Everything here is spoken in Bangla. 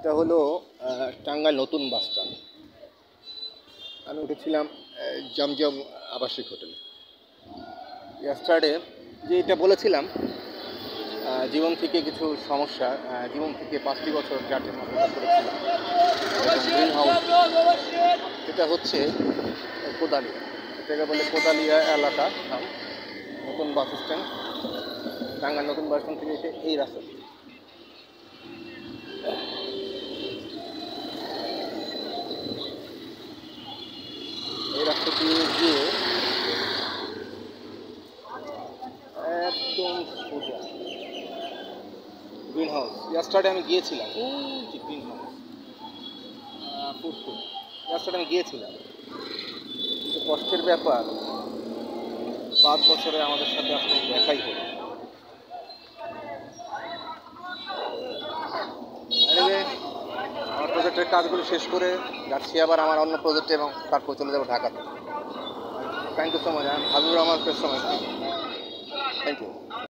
এটা হলো টাঙ্গাইল নতুন বাস স্ট্যান্ড। আমি উঠেছিলাম জমজম আবাসিক হোটেলে। ইয়েস্টারডে যে এটা বলেছিলাম, জীবন থেকে কিছু সমস্যা, জীবন থেকে 5টি বছর জার্নির মাধ্যমে করেছিলাম। গ্রিন হাউস এটা হচ্ছে কোদালিয়া, এটাকে বলে কোদালিয়া এলাকা। নতুন বাস স্ট্যান্ড, টাঙ্গাইল নতুন বাস স্ট্যান্ড থেকে এসে এই রাস্তা, এই রাস্তা দিয়ে গিয়ে একদম সোজা গ্রিন হাউস। ইয়েস্টারডে আমি গিয়েছিলাম, যে গ্রিন হাউস ফুটফুট, ইয়েস্টারডে আমি গিয়েছিলাম। কিন্তু কষ্টের ব্যাপার, 5 বছরে আমাদের সাথে আসলে দেখাই হলো। আমার প্রজেক্টের কাজগুলো শেষ করে যাচ্ছি আবার আমার অন্য প্রজেক্টে, এবং তারপর চলে যাবো ঢাকাতে। Thank you so much. আমি Habibur Rahman, press Somoy. Thank you.